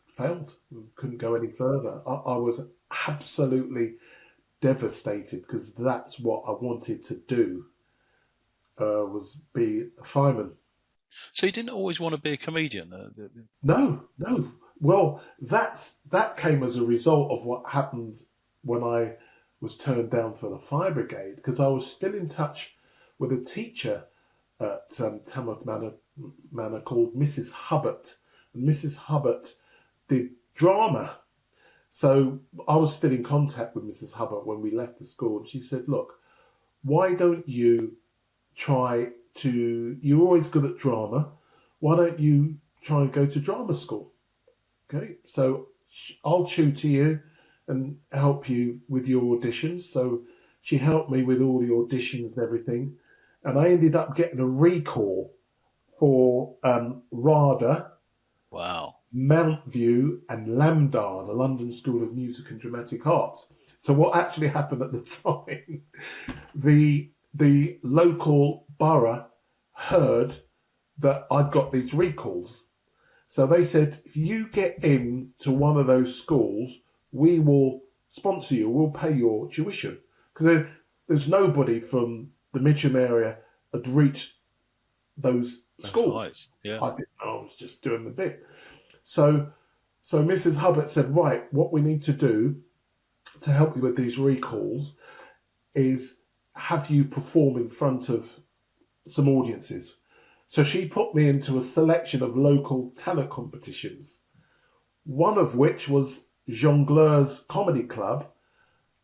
[SPEAKER 2] failed, couldn't go any further. I was absolutely devastated, because that's what I wanted to do, was be a fireman.
[SPEAKER 1] So you didn't always want to be a comedian.
[SPEAKER 2] No, no. Well, that came as a result of what happened when I was turned down for the fire brigade, because I was still in touch with a teacher at Tamworth Manor called Mrs. Hubbard, and Mrs. Hubbard did drama. So I was still in contact with Mrs. Hubbard when we left the school, and she said, "Look, why don't you try to? You're always good at drama. Why don't you try and go to drama school?" Okay, so I'll tutor you and help you with your auditions. So she helped me with all the auditions and everything, and I ended up getting a recall for RADA,
[SPEAKER 1] Wow.
[SPEAKER 2] Mount View, and LAMDA, the London School of Music and Dramatic Arts. So what actually happened at the time? The local borough heard that I'd got these recalls. So they said, if you get in to one of those schools, we will sponsor you, we'll pay your tuition. Because there's nobody from the Mitcham area had reached those
[SPEAKER 1] Those
[SPEAKER 2] schools.
[SPEAKER 1] heights. Yeah.
[SPEAKER 2] I didn't know, I was just doing the bit. So Mrs. Hubbard said, right, what we need to do to help you with these recalls is have you perform in front of some audiences. So she put me into a selection of local talent competitions, one of which was Jongleurs Comedy Club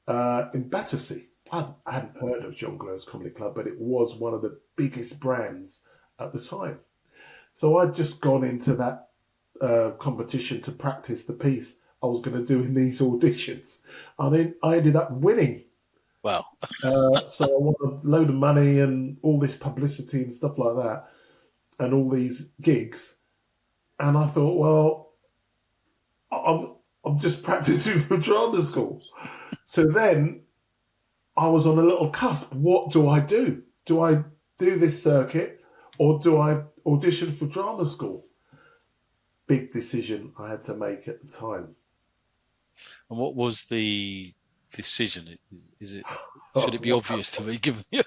[SPEAKER 2] in Battersea. I hadn't heard of Jongleurs Comedy Club, but it was one of the biggest brands at the time. So I'd just gone into that competition to practice the piece I was going to do in these auditions. And then I ended up winning.
[SPEAKER 1] Wow.
[SPEAKER 2] So I won a load of money and all this publicity and stuff like that, and all these gigs. And I thought, well, I'm just practicing for drama school. So then I was on a little cusp. What do I do? Do I do this circuit, or do I audition for drama school? Big decision I had to make at the time.
[SPEAKER 1] And what was the decision? Is it? Should it be obvious to me, given you,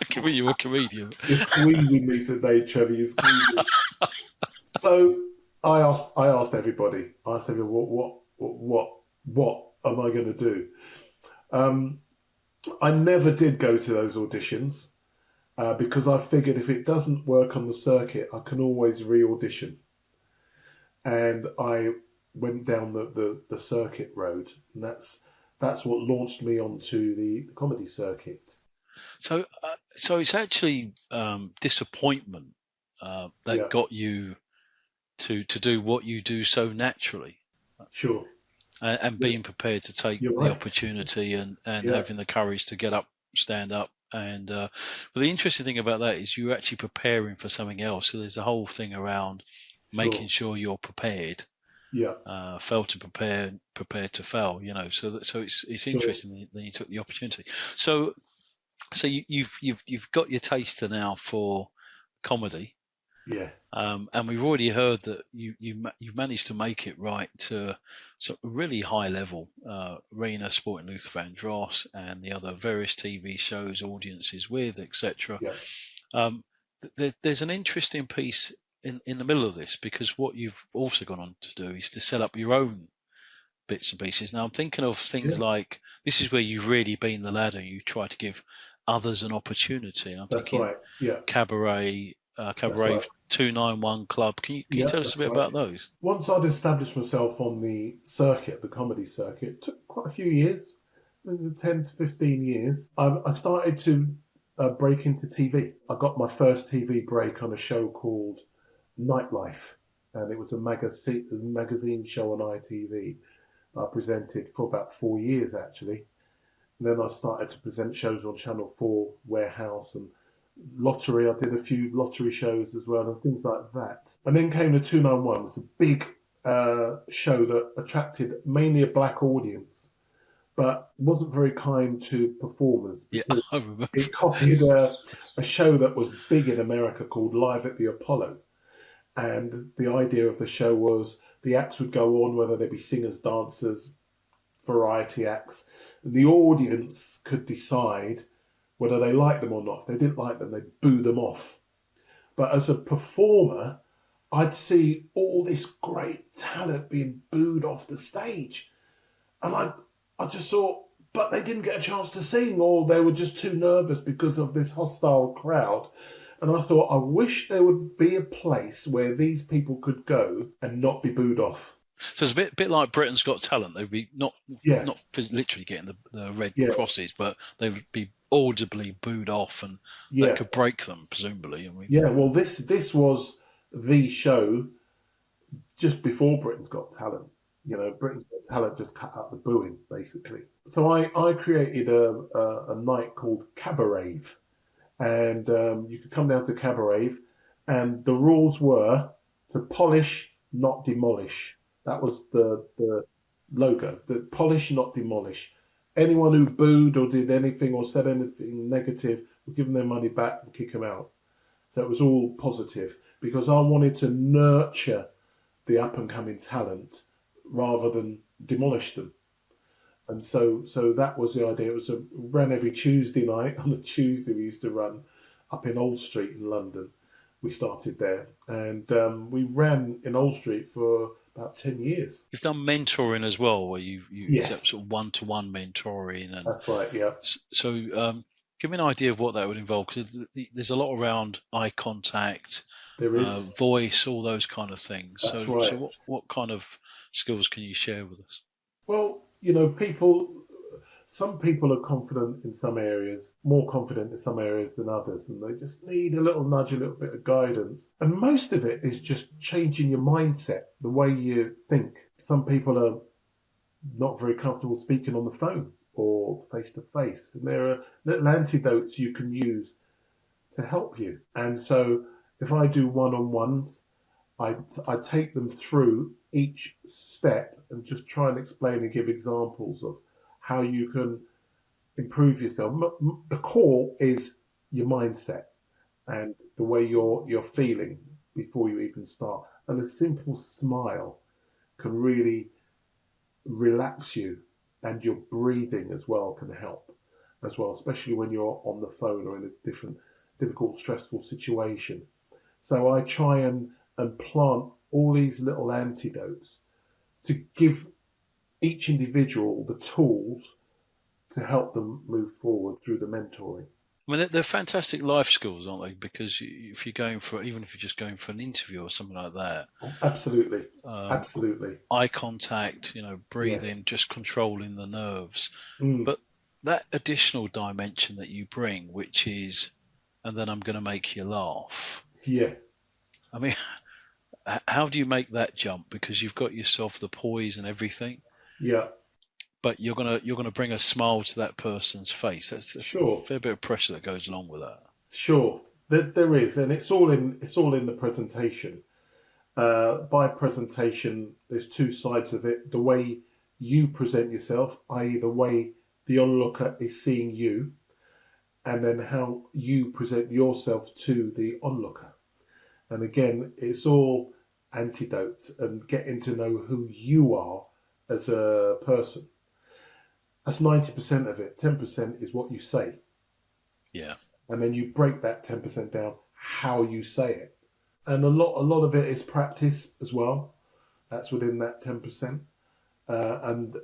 [SPEAKER 1] given you're a comedian?
[SPEAKER 2] You're squeezing me today, Trevor. You're squeezing. So I asked everybody. I asked everybody, what am I going to do? I never did go to those auditions because I figured if it doesn't work on the circuit, I can always re-audition. And I went down the circuit road, and that's what launched me onto the comedy circuit.
[SPEAKER 1] So, so it's actually disappointment that
[SPEAKER 2] Yeah,
[SPEAKER 1] got you to do what you do so naturally,
[SPEAKER 2] sure.
[SPEAKER 1] and
[SPEAKER 2] Yeah,
[SPEAKER 1] being prepared to take
[SPEAKER 2] you're
[SPEAKER 1] the
[SPEAKER 2] right.
[SPEAKER 1] opportunity and
[SPEAKER 2] Yeah,
[SPEAKER 1] having the courage to get up, stand up. And but the interesting thing about that is you're actually preparing for something else. So there's a whole thing around making
[SPEAKER 2] sure.
[SPEAKER 1] sure you're prepared.
[SPEAKER 2] Yeah,
[SPEAKER 1] Fail to prepare, prepare to fail. So it's
[SPEAKER 2] sure.
[SPEAKER 1] interesting that you took the opportunity. So you've got your taster now for comedy,
[SPEAKER 2] Yeah,
[SPEAKER 1] and we've already heard that you've managed to make it right to sort of really high level. Arena supporting Luther Vandross and the other various TV shows, audiences with, etc.
[SPEAKER 2] yeah,
[SPEAKER 1] Um, there's an interesting piece in the middle of this, because what you've also gone on to do is to set up your own bits and pieces. Now I'm thinking of things
[SPEAKER 2] yeah.
[SPEAKER 1] like, this is where you've really been the ladder. You try to give others an opportunity. And I'm
[SPEAKER 2] That's
[SPEAKER 1] thinking
[SPEAKER 2] right. Yeah, that's
[SPEAKER 1] Cabaret
[SPEAKER 2] right.
[SPEAKER 1] 291 Club. Can you
[SPEAKER 2] Yeah,
[SPEAKER 1] tell us a
[SPEAKER 2] that's
[SPEAKER 1] bit
[SPEAKER 2] right.
[SPEAKER 1] about those?
[SPEAKER 2] Once I'd established myself on the circuit, the comedy circuit, it took quite a few years, maybe 10 to 15 years. I started to break into TV. I got my first TV break on a show called Nightlife, and it was a magazine show on ITV. I presented for about 4 years actually. And then I started to present shows on Channel 4, Warehouse, and Lottery. I did a few lottery shows as well and things like that. And then came the 291. It's a big show that attracted mainly a black audience, but wasn't very kind to performers
[SPEAKER 1] Yeah,
[SPEAKER 2] because
[SPEAKER 1] I remember.
[SPEAKER 2] it copied a show that was big in America called Live at the Apollo. And the idea of the show was the acts would go on, whether they be singers, dancers, variety acts, and the audience could decide whether they liked them or not. If they didn't like them, they'd boo them off. But as a performer, I'd see all this great talent being booed off the stage. And I just thought, but they didn't get a chance to sing, or they were just too nervous because of this hostile crowd. And I thought, I wish there would be a place where these people could go and not be booed off.
[SPEAKER 1] So it's a bit like Britain's Got Talent. They'd be not
[SPEAKER 2] Yeah,
[SPEAKER 1] not literally getting the red
[SPEAKER 2] yeah,
[SPEAKER 1] crosses, but they would be audibly booed off, and that
[SPEAKER 2] yeah,
[SPEAKER 1] could break them, presumably. And we,
[SPEAKER 2] yeah. Well, this was the show just before Britain's Got Talent. You know, Britain's Got Talent just cut out the booing, basically. So I created a night called Cabaret, and you could come down to Cabaret, and the rules were to polish, not demolish. That was the logo. The polish, not demolish. Anyone who booed or did anything or said anything negative, we're giving their money back and kick them out. So it was all positive because I wanted to nurture the up and coming talent rather than demolish them. And so that was the idea. It was ran every Tuesday night. On a Tuesday, we used to run up in Old Street in London. We started there, and we ran in Old Street for about 10 years.
[SPEAKER 1] you've done mentoring as well, where you
[SPEAKER 2] Yes,
[SPEAKER 1] sort of one-to-one mentoring, and
[SPEAKER 2] that's right. Yeah,
[SPEAKER 1] so give me an idea of what that would involve, because there's a lot around eye contact,
[SPEAKER 2] there is.
[SPEAKER 1] voice, all those kind of things.
[SPEAKER 2] That's
[SPEAKER 1] So
[SPEAKER 2] right.
[SPEAKER 1] what kind of skills can you share with us?
[SPEAKER 2] Well, some people are confident in some areas, more confident in some areas than others, and they just need a little nudge, a little bit of guidance. And most of it is just changing your mindset, the way you think. Some people are not very comfortable speaking on the phone or face to face, and there are little antidotes you can use to help you. And so, if I do one-on-ones, I take them through each step and just try and explain and give examples of how you can improve yourself. The core is your mindset and the way you're feeling before you even start. And a simple smile can really relax you and your breathing as well can help as well, especially when you're on the phone or in a difficult, stressful situation. So I try and plant all these little antidotes to give each individual the tools to help them move forward through the mentoring.
[SPEAKER 1] I mean, they're fantastic life skills, aren't they? Because if you're going for, even if you're just going for an interview or something like that,
[SPEAKER 2] Absolutely,
[SPEAKER 1] um,
[SPEAKER 2] absolutely,
[SPEAKER 1] eye contact,
[SPEAKER 2] yes.
[SPEAKER 1] breathing, just controlling the nerves.
[SPEAKER 2] Mm,
[SPEAKER 1] But that additional dimension that you bring, which is, and then I'm going to make you laugh.
[SPEAKER 2] yeah,
[SPEAKER 1] I mean, how do you make that jump? Because you've got yourself the poise and everything,
[SPEAKER 2] yeah,
[SPEAKER 1] but you're gonna bring a smile to that person's face. That's a
[SPEAKER 2] sure,
[SPEAKER 1] fair bit of pressure that goes along with that.
[SPEAKER 2] sure. There is, and it's all in the presentation. By presentation, there's two sides of it: the way you present yourself, i.e., the way the onlooker is seeing you, and then how you present yourself to the onlooker. And again, it's all antidotes and getting to know who you are as a person. That's 90% of it. 10% is what you say.
[SPEAKER 1] Yeah.
[SPEAKER 2] And then you break that 10% down how you say it. And a lot of it is practice as well. That's within that 10%. And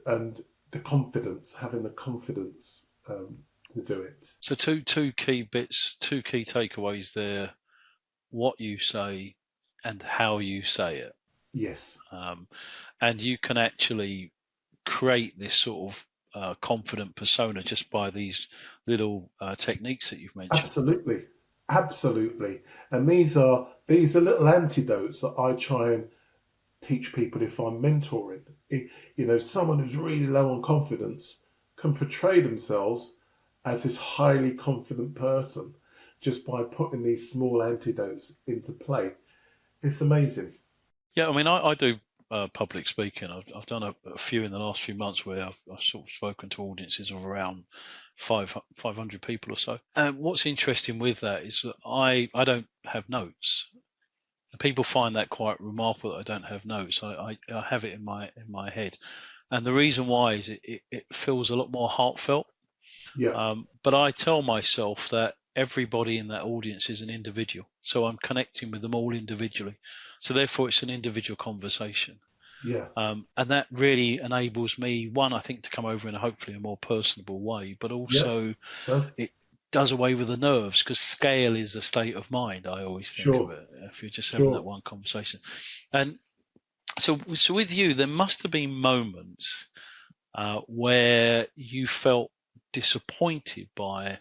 [SPEAKER 2] the confidence, having the confidence to do it.
[SPEAKER 1] So two key bits, two key takeaways there: what you say and how you say it.
[SPEAKER 2] Yes,
[SPEAKER 1] Um, and you can actually create this sort of confident persona just by these little techniques that you've mentioned.
[SPEAKER 2] absolutely. Absolutely. And these are little antidotes that I try and teach people if I'm mentoring. Someone who's really low on confidence can portray themselves as this highly confident person just by putting these small antidotes into play. It's amazing.
[SPEAKER 1] Yeah, I mean, I do public speaking. I've done a few in the last few months where I've sort of spoken to audiences of around 500 people or so. And what's interesting with that is that I don't have notes. People find that quite remarkable that I don't have notes. I have it in my head, and the reason why is it feels a lot more heartfelt.
[SPEAKER 2] Yeah,
[SPEAKER 1] But I tell myself that everybody in that audience is an individual, so I'm connecting with them all individually. So therefore, it's an individual conversation,
[SPEAKER 2] yeah,
[SPEAKER 1] and that really enables me, one, I think, to come over in a hopefully a more personable way, but
[SPEAKER 2] yeah.
[SPEAKER 1] also
[SPEAKER 2] Does
[SPEAKER 1] it does away with the nerves because scale is a state of mind. I always think of
[SPEAKER 2] sure,
[SPEAKER 1] it if you're just having that
[SPEAKER 2] sure.
[SPEAKER 1] one conversation, and so with you, there must have been moments where you felt disappointed by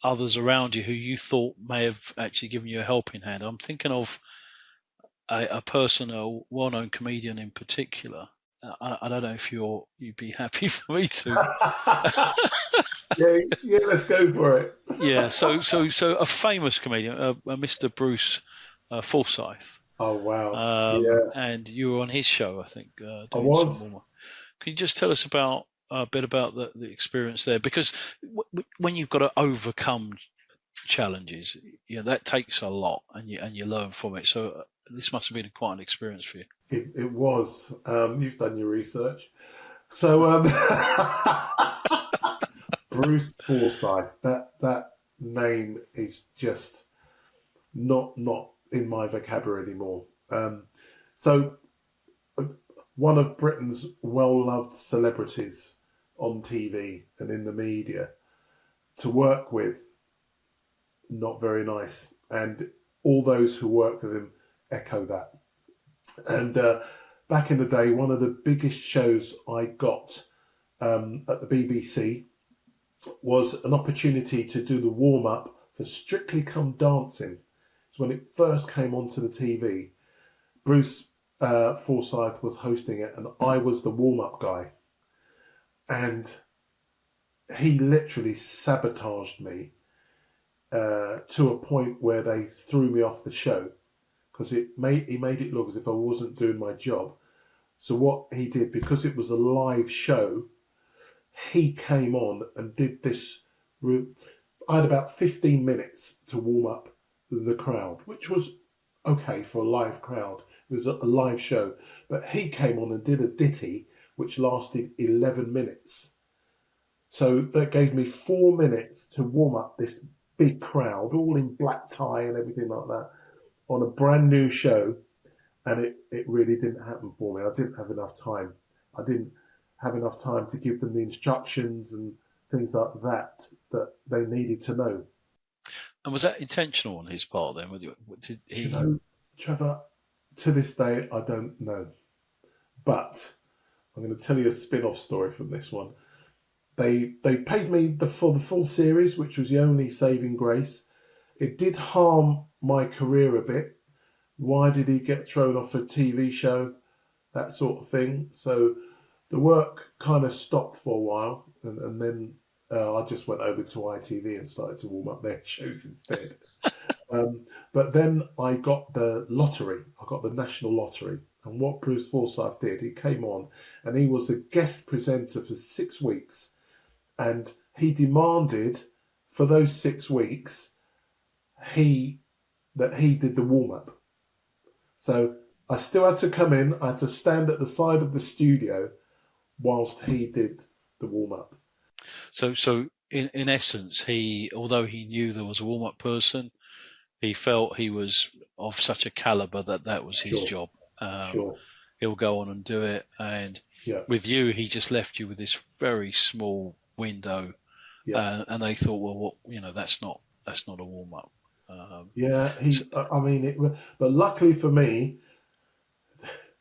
[SPEAKER 1] others around you who you thought may have actually given you a helping hand. I'm thinking of a person, a well-known comedian in particular. I don't know if you'd be happy for me to.
[SPEAKER 2] Yeah, yeah. Let's go for it.
[SPEAKER 1] Yeah, so a famous comedian, a Mr. Bruce Forsyth,
[SPEAKER 2] Oh wow. Yeah,
[SPEAKER 1] and you were on his show, I think,
[SPEAKER 2] I
[SPEAKER 1] doing some
[SPEAKER 2] was.
[SPEAKER 1] more. Can you just tell us about a bit about the experience there? Because when you've got to overcome challenges, that takes a lot, and you learn from it. So this must have been quite an experience for you.
[SPEAKER 2] It was. You've done your research. So Bruce Forsyth. That name is just not in my vocabulary anymore. So one of Britain's well-loved celebrities on TV and in the media to work with, not very nice. And all those who work with him echo that. And back in the day, one of the biggest shows I got at the BBC was an opportunity to do the warm up for Strictly Come Dancing. So when it first came onto the TV, Bruce Forsyth was hosting it, and I was the warm up guy. And he literally sabotaged me to a point where they threw me off the show because he made it look as if I wasn't doing my job. So what he did, because it was a live show, he came on and did this. I had about 15 minutes to warm up the crowd, which was okay for a live crowd. It was a live show, but he came on and did a ditty which lasted 11 minutes. So that gave me 4 minutes to warm up this big crowd, all in black tie and everything like that, on a brand new show. And it really didn't happen for me. I didn't have enough time. I didn't have enough time to give them the instructions and things like that they needed to know.
[SPEAKER 1] And was that intentional on his part then? Did he...
[SPEAKER 2] You know, Trevor, to this day, I don't know. But I'm going to tell you a spin-off story from this one. They paid me for the full series, which was the only saving grace. It did harm my career a bit. Why did he get thrown off a TV show? That sort of thing. So the work kind of stopped for a while, and then I just went over to ITV and started to warm up their shows instead. But then I got the lottery. I got the national lottery. And what Bruce Forsyth did, he came on and he was a guest presenter for 6 weeks. And he demanded for those 6 weeks that he did the warm-up. So I still had to come in. I had to stand at the side of the studio whilst he did the warm-up.
[SPEAKER 1] So in essence, although he knew there was a warm-up person, he felt he was of such a caliber that was his job.
[SPEAKER 2] Sure.
[SPEAKER 1] He'll go on and do it. And with you, he just left you with this very small window. Yeah. And they thought, well, that's not a warm-up.
[SPEAKER 2] But luckily for me,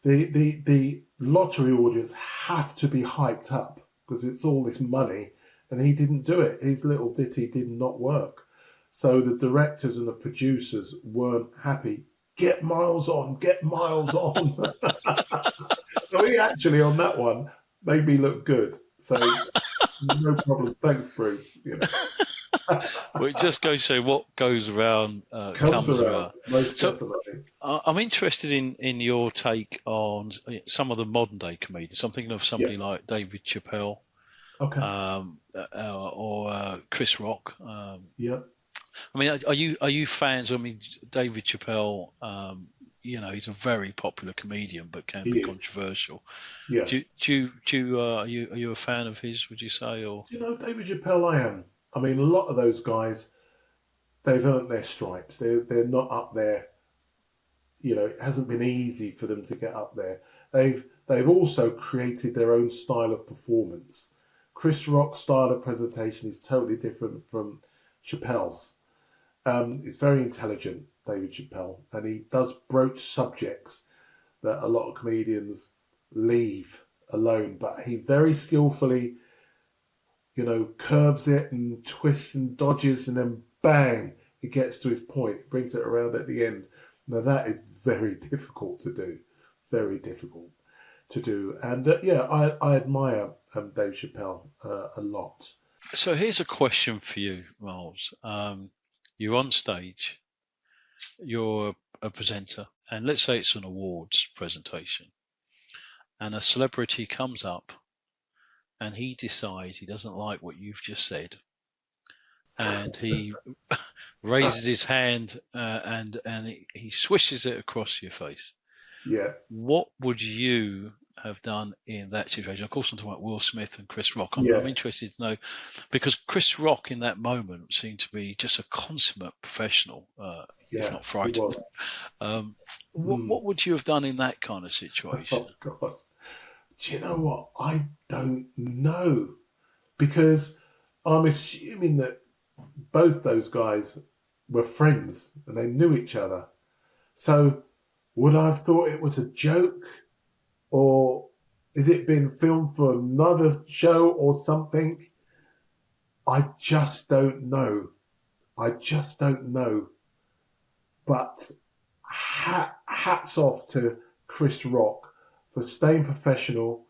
[SPEAKER 2] the lottery audience have to be hyped up because it's all this money, and he didn't do it. His little ditty did not work. So the directors and the producers weren't happy. Get Miles on, get Miles on. So he actually, on that one, made me look good. So no problem. Thanks, Bruce.
[SPEAKER 1] Well, it just goes to show what goes around comes around.
[SPEAKER 2] Most definitely.
[SPEAKER 1] I'm interested in your take on some of the modern day comedians. I'm thinking of somebody like David Chappelle, or Chris Rock. I mean, are you fans? I mean, David Chappelle. He's a very popular comedian, but can be controversial. Yeah. Are you a fan of his? Would you say, or
[SPEAKER 2] David Chappelle? I am. I mean, a lot of those guys, they've earned their stripes. They're not up there. It hasn't been easy for them to get up there. They've also created their own style of performance. Chris Rock's style of presentation is totally different from Chappelle's. He's very intelligent, David Chappelle, and he does broach subjects that a lot of comedians leave alone, but he very skillfully curbs it and twists and dodges, and then bang, it gets to his point, brings it around at the end. Now that is very difficult to do, very difficult to do. And I admire Dave Chappelle a lot.
[SPEAKER 1] So here's a question for you, Miles. You're on stage, you're a presenter, and let's say it's an awards presentation, and a celebrity comes up and he decides he doesn't like what you've just said, and he raises his hand and he swishes it across your face.
[SPEAKER 2] Yeah.
[SPEAKER 1] What would you have done in that situation? Of course, I'm talking about Will Smith and Chris Rock. I'm interested to know, because Chris Rock in that moment seemed to be just a consummate professional, if not frightened. What would you have done in that kind of situation?
[SPEAKER 2] Oh, God. Do you know what? I don't know, because I'm assuming that both those guys were friends and they knew each other. So would I have thought it was a joke? Or is it been filmed for another show or something? I just don't know. But hats off to Chris Rock for staying professional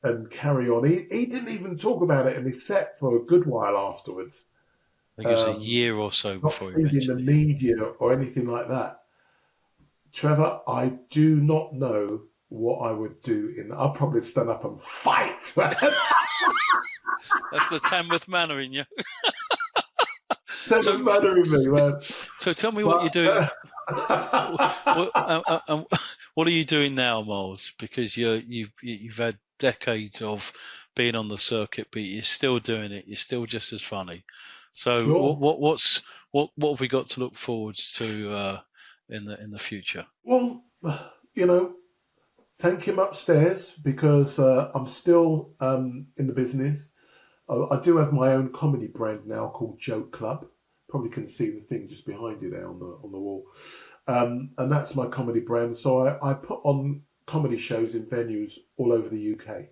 [SPEAKER 2] and carry on. He didn't even talk about it in his set for a good while afterwards.
[SPEAKER 1] I think it was a year or so before he mentioned
[SPEAKER 2] in the media or anything like that. Trevor, I do not know what I would do I'll probably stand up and fight.
[SPEAKER 1] That's the Tamworth Manor in you.
[SPEAKER 2] Tamworth Manor in me, man.
[SPEAKER 1] So tell me what you're doing. What are you doing now, Miles? Because you've had decades of being on the circuit, but you're still doing it. You're still just as funny. So
[SPEAKER 2] Sure.
[SPEAKER 1] what have we got to look forwards to in the future?
[SPEAKER 2] Well, thank him upstairs because I'm still in the business. I do have my own comedy brand now called Joke Club. Probably can see the thing just behind you there on the wall, and that's my comedy brand. So I put on comedy shows in venues all over the UK,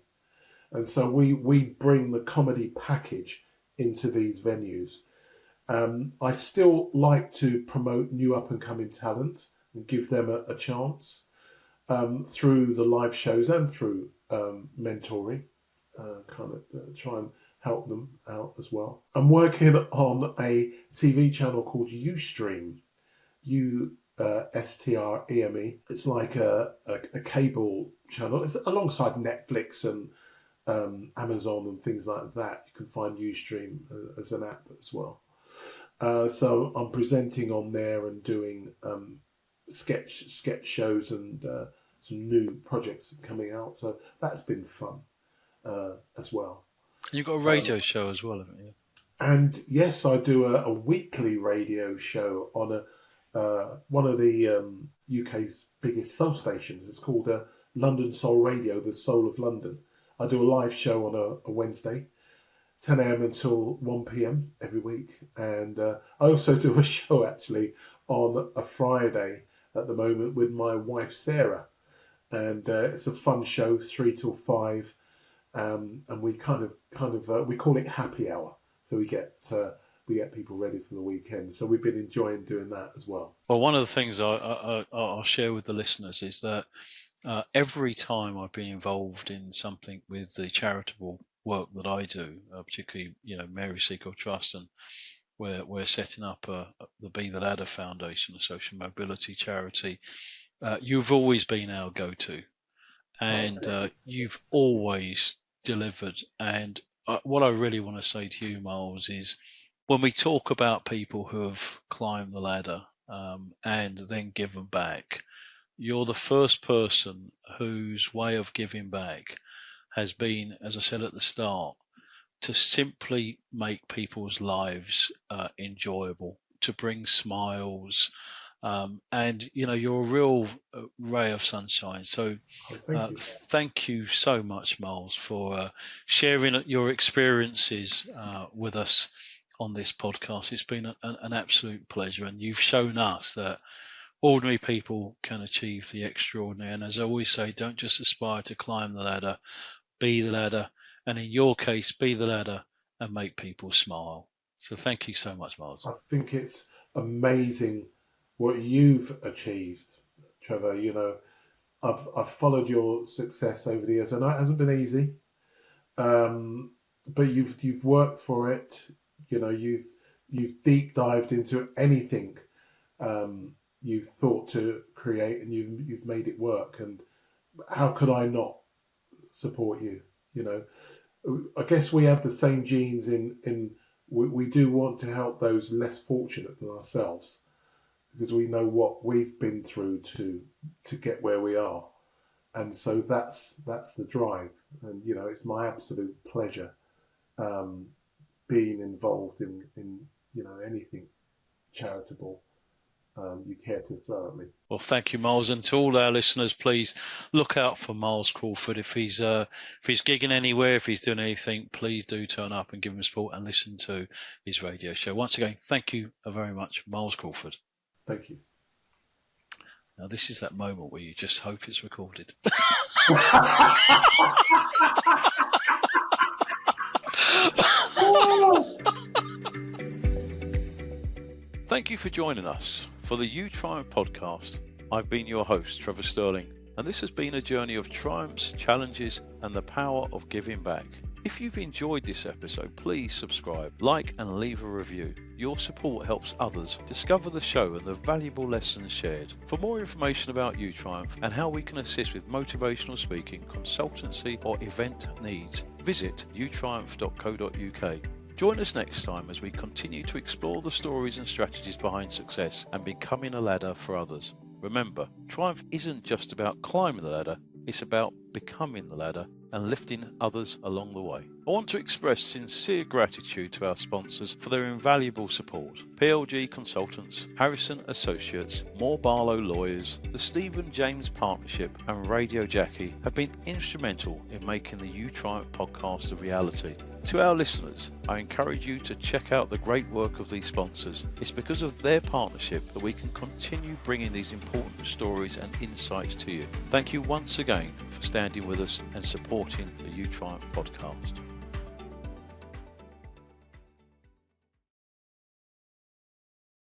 [SPEAKER 2] and so we bring the comedy package into these venues. I still like to promote new up and coming talent and give them a chance through the live shows and through mentoring, try and help them out as well. I'm working on a TV channel called Ustream, Ustreme. It's like a cable channel. It's alongside Netflix and Amazon and things like that. You can find Ustream as an app as well. So I'm presenting on there and doing sketch shows and some new projects coming out. So that's been fun as well.
[SPEAKER 1] You've got a radio show as well, haven't you?
[SPEAKER 2] And yes, I do a weekly radio show on one of the UK's biggest soul stations. It's called London Soul Radio, the Soul of London. I do a live show on a Wednesday, 10 a.m. until 1 p.m. every week. And I also do a show actually on a Friday at the moment with my wife, Sarah. And it's a fun show, 3 till 5. And we we call it happy hour. So we get people ready for the weekend. So we've been enjoying doing that as well.
[SPEAKER 1] Well, one of the things I'll share with the listeners is that every time I've been involved in something with the charitable work that I do, particularly Mary Seacole Trust, and we're setting up the Be the Ladder Foundation, a social mobility charity. You've always been our go-to, and you've always delivered. And what I really want to say to you, Miles, is when we talk about people who have climbed the ladder and then given back, you're the first person whose way of giving back has been, as I said at the start, to simply make people's lives enjoyable, to bring smiles. And you're a real ray of sunshine. So thank you so much, Miles, for sharing your experiences with us on this podcast. It's been an absolute pleasure, and you've shown us that ordinary people can achieve the extraordinary. And as I always say, don't just aspire to climb the ladder, be the ladder, and in your case, be the ladder and make people smile. So thank you so much, Miles.
[SPEAKER 2] I think it's amazing what you've achieved, Trevor. I've followed your success over the years. I know it hasn't been easy, but you've worked for it. You've deep dived into anything you've thought to create, and you've made it work. And how could I not support you? I guess we have the same genes in we do want to help those less fortunate than ourselves, because we know what we've been through to get where we are. And so that's the drive. And it's my absolute pleasure being involved in anything charitable you care to throw at me.
[SPEAKER 1] Well, thank you, Miles, and to all our listeners, please look out for Miles Crawford. If he's gigging anywhere, if he's doing anything, please do turn up and give him support and listen to his radio show. Once again, thank you very much, Miles Crawford.
[SPEAKER 2] Thank you.
[SPEAKER 1] Now, this is that moment where you just hope it's recorded. Thank you for joining us for the You Triumph podcast. I've been your host, Trevor Sterling, and this has been a journey of triumphs, challenges, and the power of giving back. If you've enjoyed this episode, please subscribe, like, and leave a review. Your support helps others discover the show and the valuable lessons shared. For more information about You Triumph and how we can assist with motivational speaking, consultancy, or event needs, visit youtriumph.co.uk. Join us next time as we continue to explore the stories and strategies behind success and becoming a ladder for others. Remember, triumph isn't just about climbing the ladder, it's about becoming the ladder and lifting others along the way. I want to express sincere gratitude to our sponsors for their invaluable support. PLG Consultants, Harrison Associates, Moore Barlow Lawyers, the Stephen James Partnership and Radio Jackie have been instrumental in making the You Triumph podcast a reality. To our listeners, I encourage you to check out the great work of these sponsors. It's because of their partnership that we can continue bringing these important stories and insights to you. Thank you once again for standing with us and supporting the You Triumph podcast.